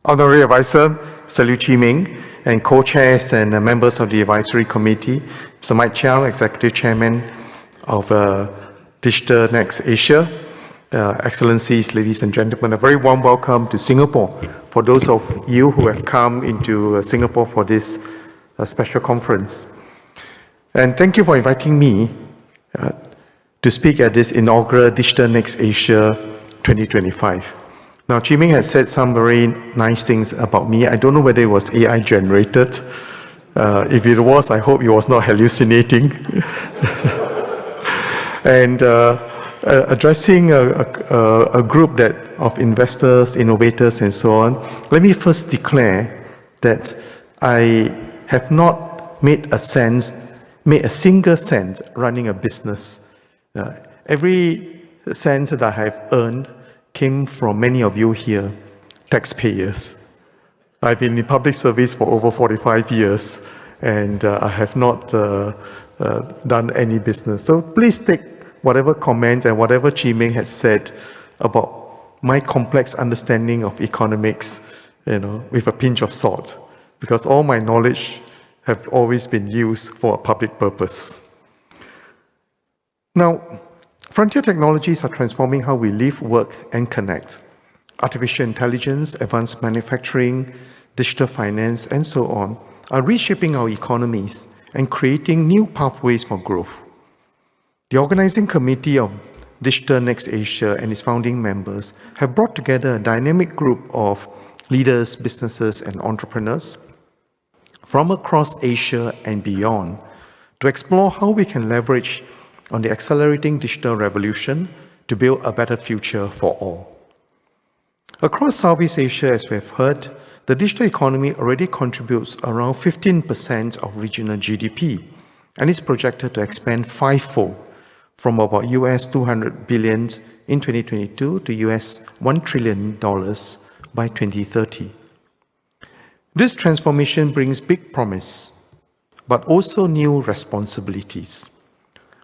Honorary Advisor, Mr. Liu Chi-Ming, and co-chairs and members of the advisory committee, Mr. Mike Chiao, Executive Chairman of Digital NEX Asia, Excellencies, ladies and gentlemen, a very warm welcome to Singapore for those of you who have come into Singapore for this special conference. And thank you for inviting me to speak at this inaugural Digital NEX Asia 2025. Now, Chi-Ming has said some very nice things about me. I don't know whether it was AI generated. If it was, I hope it was not hallucinating. And addressing a group of investors, innovators, and so on, let me first declare that I have not made a single cent running a business. Every cent that I have earned came from many of you here, taxpayers. I've been in public service for over 45 years, and I have not done any business. So please take whatever comment and whatever Chi-Ming has said about my complex understanding of economics, with a pinch of salt, because all my knowledge have always been used for a public purpose. Now, frontier technologies are transforming how we live, work, and connect. Artificial intelligence, advanced manufacturing, digital finance, and so on are reshaping our economies and creating new pathways for growth. The organizing committee of Digital NEX Asia and its founding members have brought together a dynamic group of leaders, businesses, and entrepreneurs from across Asia and beyond to explore how we can leverage on the accelerating digital revolution to build a better future for all. Across Southeast Asia, as we have heard, the digital economy already contributes around 15% of regional GDP and is projected to expand fivefold from about US $200 billion in 2022 to US $1 trillion by 2030. This transformation brings big promise, but also new responsibilities.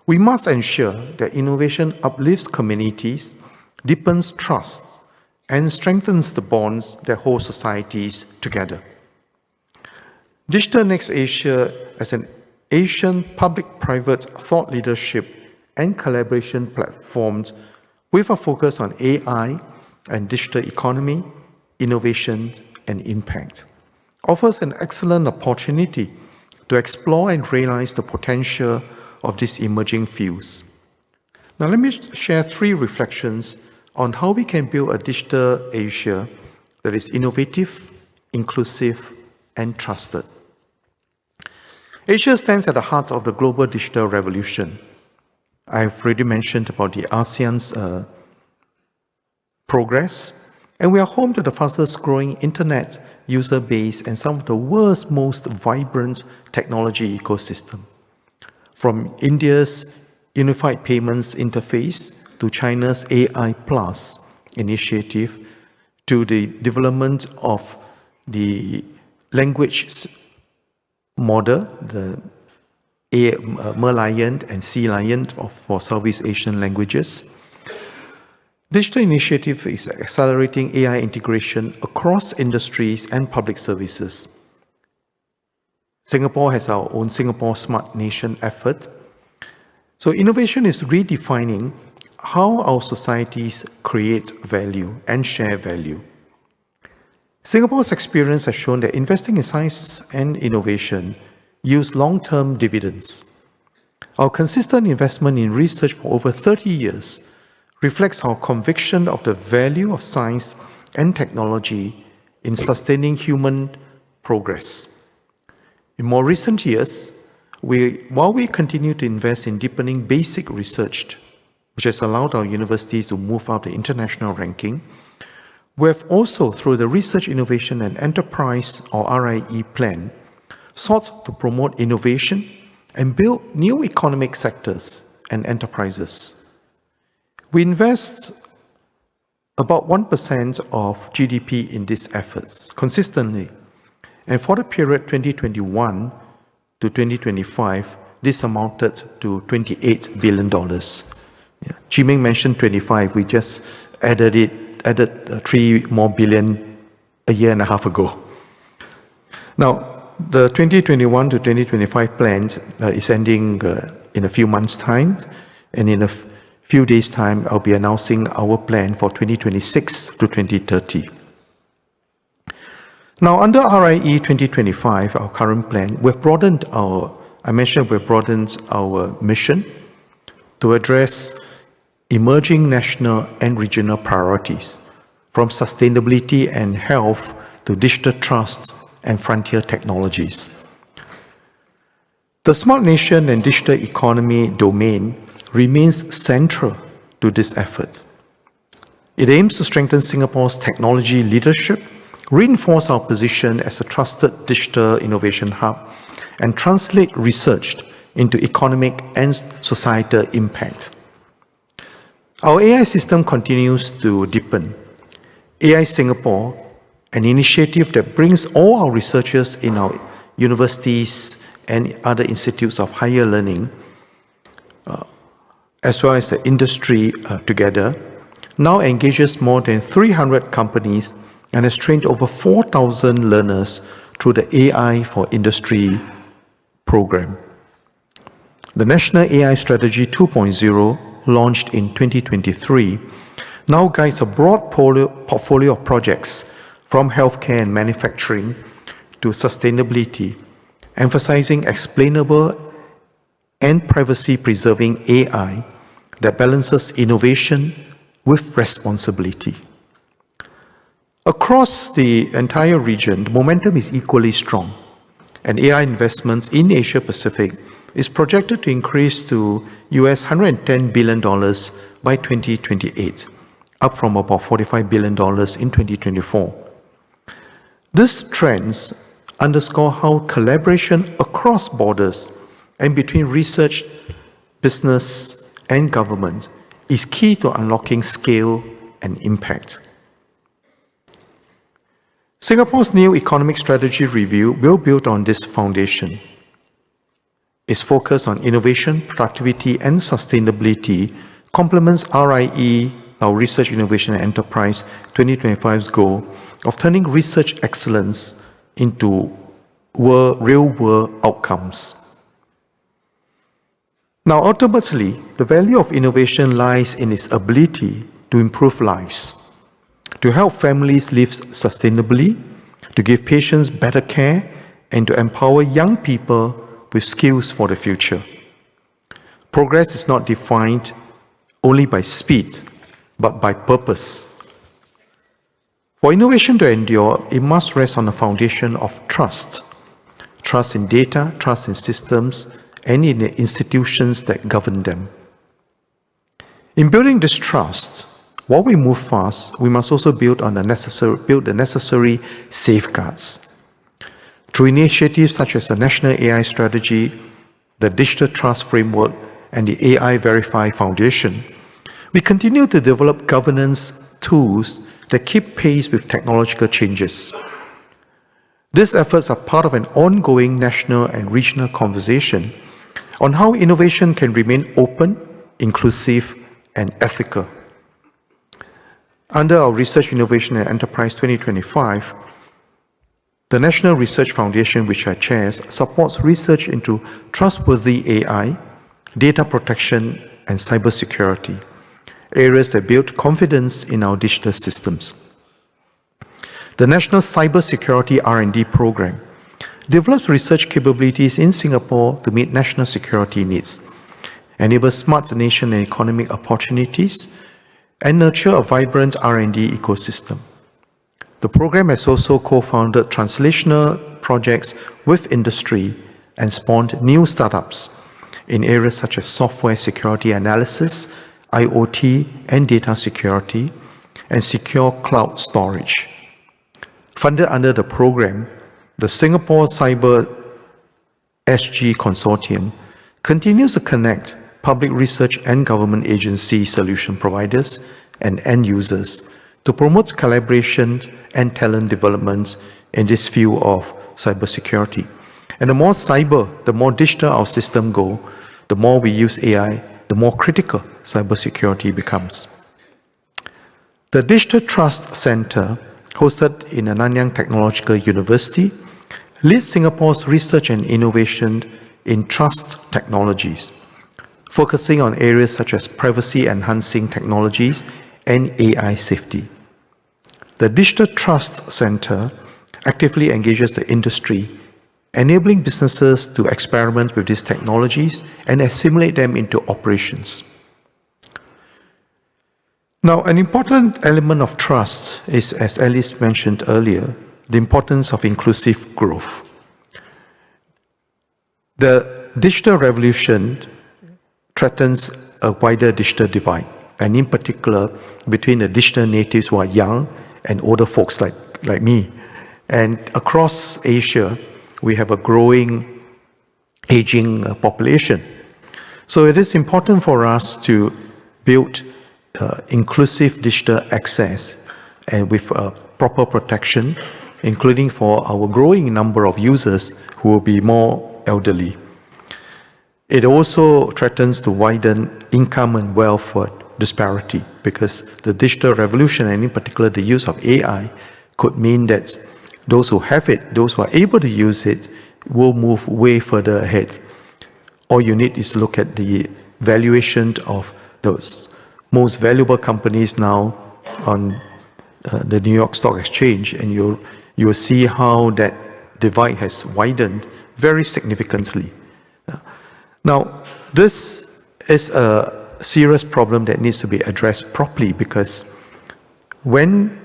We must ensure that innovation uplifts communities, deepens trust, and strengthens the bonds that hold societies together. Digital NEX Asia, as an Asian public-private thought leadership and collaboration platform with a focus on AI and digital economy, innovation, and impact, offers an excellent opportunity to explore and realize the potential of these emerging fields. Now, let me share 3 reflections on how we can build a digital Asia that is innovative, inclusive, and trusted. Asia stands at the heart of the global digital revolution. I've already mentioned about the ASEAN's progress, and we are home to the fastest growing internet user base and some of the world's most vibrant technology ecosystem. From India's Unified Payments Interface to China's AI Plus initiative to the development of the language model, the Merlion and Sea Lion for Southeast Asian languages. Digital initiative is accelerating AI integration across industries and public services. Singapore has our own Singapore Smart Nation effort. So innovation is redefining how our societies create value and share value. Singapore's experience has shown that investing in science and innovation yields long-term dividends. Our consistent investment in research for over 30 years reflects our conviction of the value of science and technology in sustaining human progress. In more recent years, while we continue to invest in deepening basic research, which has allowed our universities to move up the international ranking, we have also, through the Research, Innovation and Enterprise, or RIE plan, sought to promote innovation and build new economic sectors and enterprises. We invest about 1% of GDP in these efforts consistently. And for the period 2021 to 2025, this amounted to $28 billion. Chi-Ming mentioned 25, we just added 3 more billion a year and a half ago. Now, the 2021 to 2025 plan is ending in a few months' time, and in a few days' time, I'll be announcing our plan for 2026 to 2030. Now, under RIE 2025, our current plan, we've broadened our mission to address emerging national and regional priorities, from sustainability and health to digital trust and frontier technologies. The smart nation and digital economy domain remains central to this effort. It aims to strengthen Singapore's technology leadership, reinforce our position as a trusted digital innovation hub, and translate research into economic and societal impact. Our AI system continues to deepen. AI Singapore, an initiative that brings all our researchers in our universities and other institutes of higher learning, as well as the industry together, now engages more than 300 companies and has trained over 4,000 learners through the AI for Industry program. The National AI Strategy 2.0, launched in 2023, now guides a broad portfolio of projects from healthcare and manufacturing to sustainability, emphasizing explainable and privacy-preserving AI that balances innovation with responsibility. Across the entire region, the momentum is equally strong, and AI investments in Asia Pacific is projected to increase to $110 billion by 2028, up from about $45 billion in 2024. These trends underscore how collaboration across borders and between research, business, and government is key to unlocking scale and impact. Singapore's new economic strategy review will build on this foundation. Its focus on innovation, productivity, and sustainability complements RIE, our Research, Innovation and Enterprise 2025's goal of turning research excellence into real-world outcomes. Now, ultimately, the value of innovation lies in its ability to improve lives, to help families live sustainably, to give patients better care, and to empower young people with skills for the future. Progress is not defined only by speed, but by purpose. For innovation to endure, it must rest on a foundation of trust. Trust in data, trust in systems, and in the institutions that govern them. In building this trust, while we move fast, we must also build the necessary safeguards. Through initiatives such as the National AI Strategy, the Digital Trust Framework, and the AI Verify Foundation, we continue to develop governance tools that keep pace with technological changes. These efforts are part of an ongoing national and regional conversation on how innovation can remain open, inclusive, and ethical. Under our Research, Innovation and Enterprise 2025, the National Research Foundation, which I chair, supports research into trustworthy AI, data protection, and cybersecurity, areas that build confidence in our digital systems. The National Cybersecurity R&D Program develops research capabilities in Singapore to meet national security needs, enable smart nation and economic opportunities, and nurture a vibrant R&D ecosystem. The program has also co-founded translational projects with industry and spawned new startups in areas such as software security analysis, IoT and data security, and secure cloud storage. Funded under the program, the Singapore Cyber SG Consortium continues to connect public research and government agency solution providers and end users to promote collaboration and talent development in this field of cybersecurity. And the more digital our system go, the more we use AI, the more critical cybersecurity becomes. The Digital Trust Center hosted in the Nanyang Technological University, leads Singapore's research and innovation in trust technologies, focusing on areas such as privacy-enhancing technologies and AI safety. The Digital Trust Center actively engages the industry, enabling businesses to experiment with these technologies and assimilate them into operations. Now, an important element of trust is, as Alice mentioned earlier, the importance of inclusive growth. The digital revolution threatens a wider digital divide, and in particular between the digital natives who are young and older folks like me. And across Asia, we have a growing, aging population. So it is important for us to build inclusive digital access and with proper protection, including for our growing number of users who will be more elderly. It also threatens to widen income and wealth disparity, because the digital revolution, and in particular the use of AI, could mean that those who have it, those who are able to use it, will move way further ahead. All you need is to look at the valuation of those most valuable companies now on the New York Stock Exchange, and you'll see how that divide has widened very significantly. Now, this is a serious problem that needs to be addressed properly, because when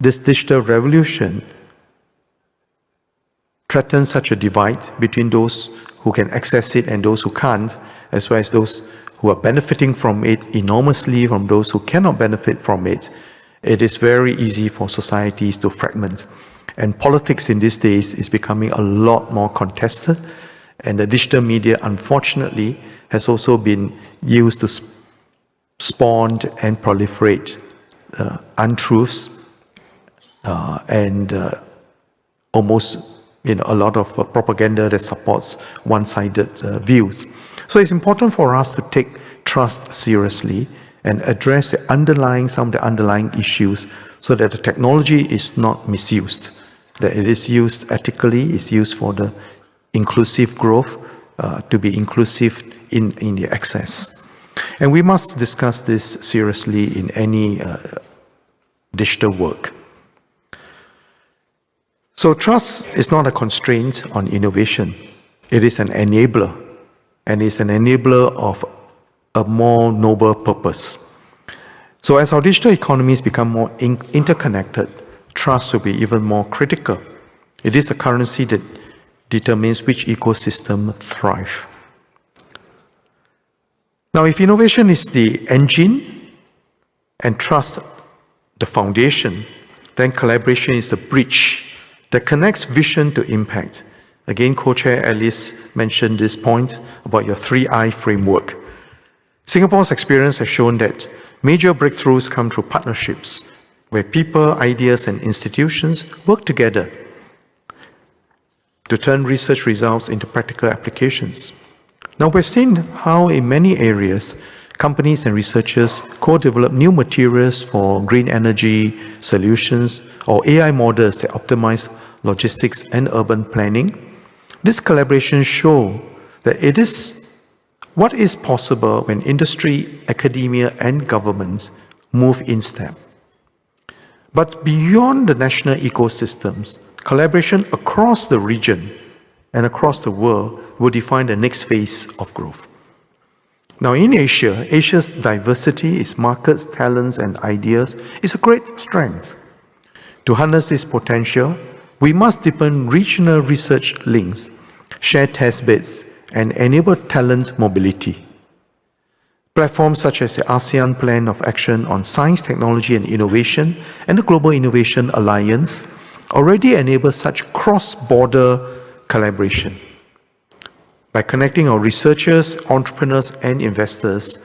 this digital revolution threatens such a divide between those who can access it and those who can't, as well as those who are benefiting from it enormously from those who cannot benefit from it, it is very easy for societies to fragment. And politics in these days is becoming a lot more contested, and the digital media, unfortunately, has also been used to spawn and proliferate untruths and almost a lot of propaganda that supports one-sided views. So it's important for us to take trust seriously and address some of the underlying issues, so that the technology is not misused, that it is used ethically, is used for the inclusive growth, to be inclusive in the access. And we must discuss this seriously in any digital work. So trust is not a constraint on innovation. It is an enabler, and it's an enabler of a more noble purpose. So as our digital economies become more interconnected, trust will be even more critical. It is the currency that determines which ecosystem thrive. Now, if innovation is the engine and trust the foundation, then collaboration is the bridge that connects vision to impact. Again, Co-Chair Alice mentioned this point about your 3I framework. Singapore's experience has shown that major breakthroughs come through partnerships, where people, ideas, and institutions work together to turn research results into practical applications. Now, we've seen how in many areas, companies and researchers co-develop new materials for green energy solutions or AI models that optimize logistics and urban planning. This collaboration shows that it is what is possible when industry, academia, and governments move in step. But beyond the national ecosystems, collaboration across the region and across the world will define the next phase of growth. Now, in Asia, Asia's diversity, its markets, talents, and ideas is a great strength. To harness this potential, we must deepen regional research links, share test beds, and enable talent mobility. Platforms such as the ASEAN Plan of Action on Science, Technology, and Innovation and the Global Innovation Alliance already enable such cross-border collaboration. By connecting our researchers, entrepreneurs, and investors,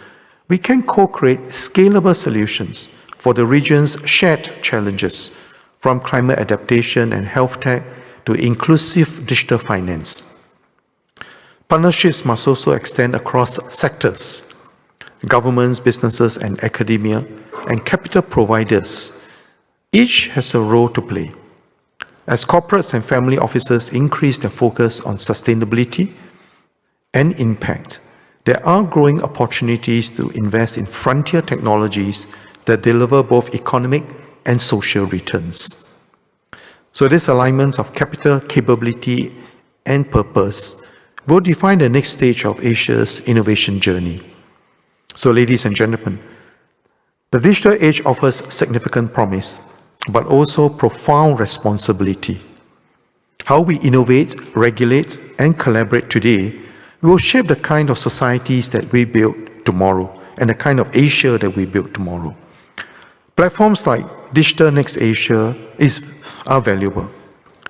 we can co-create scalable solutions for the region's shared challenges, from climate adaptation and health tech to inclusive digital finance. Partnerships must also extend across sectors. Governments, businesses, and academia, and capital providers each has a role to play. As corporates and family offices increase their focus on sustainability and impact, there are growing opportunities to invest in frontier technologies that deliver both economic and social returns. So this alignment of capital, capability, and purpose will define the next stage of Asia's innovation journey. So ladies and gentlemen, the digital age offers significant promise, but also profound responsibility. How we innovate, regulate, and collaborate today will shape the kind of societies that we build tomorrow and the kind of Asia that we build tomorrow. Platforms like Digital NEX Asia are valuable.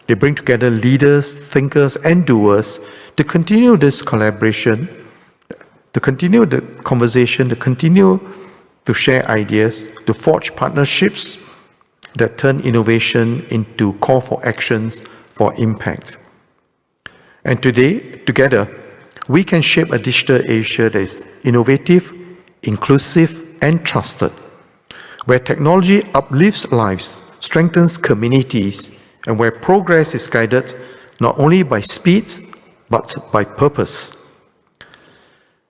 They bring together leaders, thinkers, and doers to continue this collaboration, to continue the conversation, to continue to share ideas, to forge partnerships that turn innovation into call for actions for impact. And today, together, we can shape a digital Asia that is innovative, inclusive, and trusted, where technology uplifts lives, strengthens communities, and where progress is guided not only by speed, but by purpose.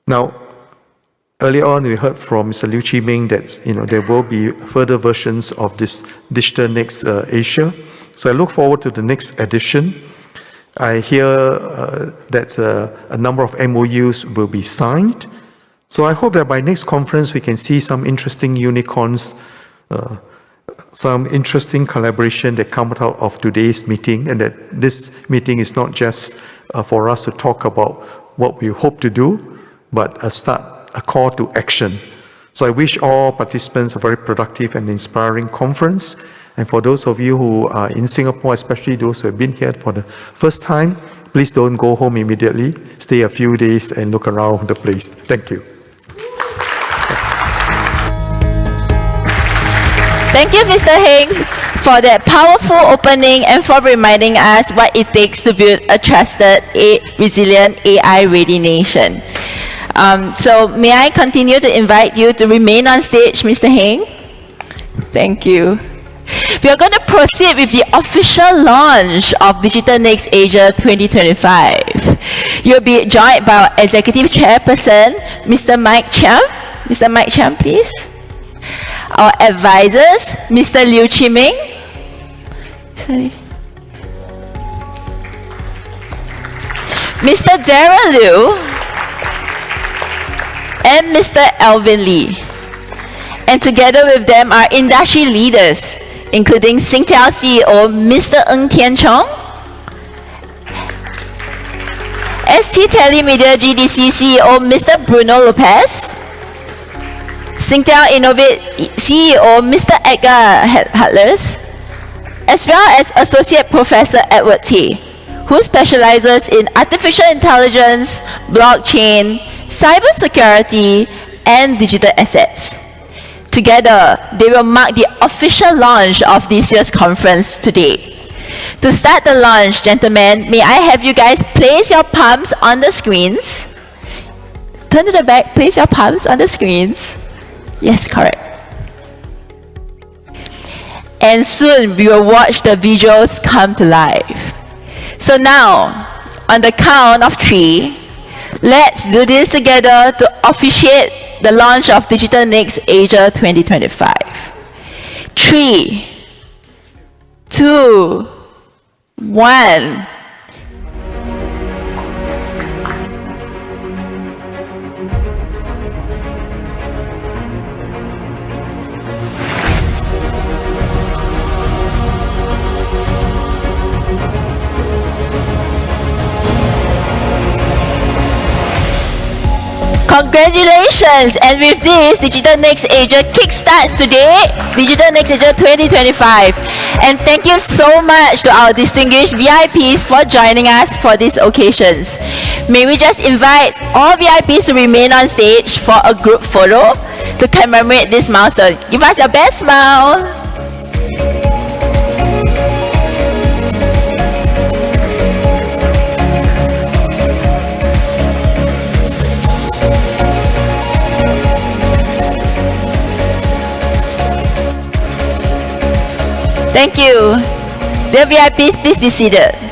Now, earlier on, we heard from Mr. Liu Chi-ming that there will be further versions of this Digital NEX Asia. So I look forward to the next edition. I hear that a number of MOUs will be signed. So I hope that by next conference, we can see some interesting unicorns, some interesting collaboration that come out of today's meeting, and that this meeting is not just for us to talk about what we hope to do, but a call to action. So I wish all participants a very productive and inspiring conference. And for those of you who are in Singapore, especially those who have been here for the first time, please don't go home immediately. Stay a few days and look around the place. Thank you. Thank you, Mr. Heng, for that powerful opening and for reminding us what it takes to build a trusted, resilient, AI-ready nation. So may I continue to invite you to remain on stage, Mr. Heng? Thank you. We are going to proceed with the official launch of Digital NEX Asia 2025. You'll be joined by our Executive Chairperson, Mr. Mike Chiam. Mr. Mike Chiam, please. Our advisors, Mr. Liu Chi-ming. Mr. Darren Liu. And Mr. Alvin Lee. And together with them are industry leaders, including Singtel CEO, Mr. Ng Tian Chong, ST Telemedia GDC CEO, Mr. Bruno Lopez, Singtel Innovate CEO, Mr. Edgar Hutlers, as well as Associate Professor Edward T., who specializes in artificial intelligence, blockchain, cybersecurity, and digital assets. Together, they will mark the official launch of this year's conference today. To start the launch, gentlemen, may I have you guys place your palms on the screens? Turn to the back, place your palms on the screens. Yes, correct. And soon, we will watch the visuals come to life. So now, on the count of 3, let's do this together to officiate the launch of Digital NEX Asia 2025. 3, 2, 1. Congratulations! And with this, Digital NEX Asia kickstarts today, Digital NEX Asia 2025. And thank you so much to our distinguished VIPs for joining us for these occasions. May we just invite all VIPs to remain on stage for a group photo to commemorate this milestone. Give us your best smile. Thank you. Dear VIPs, please be seated.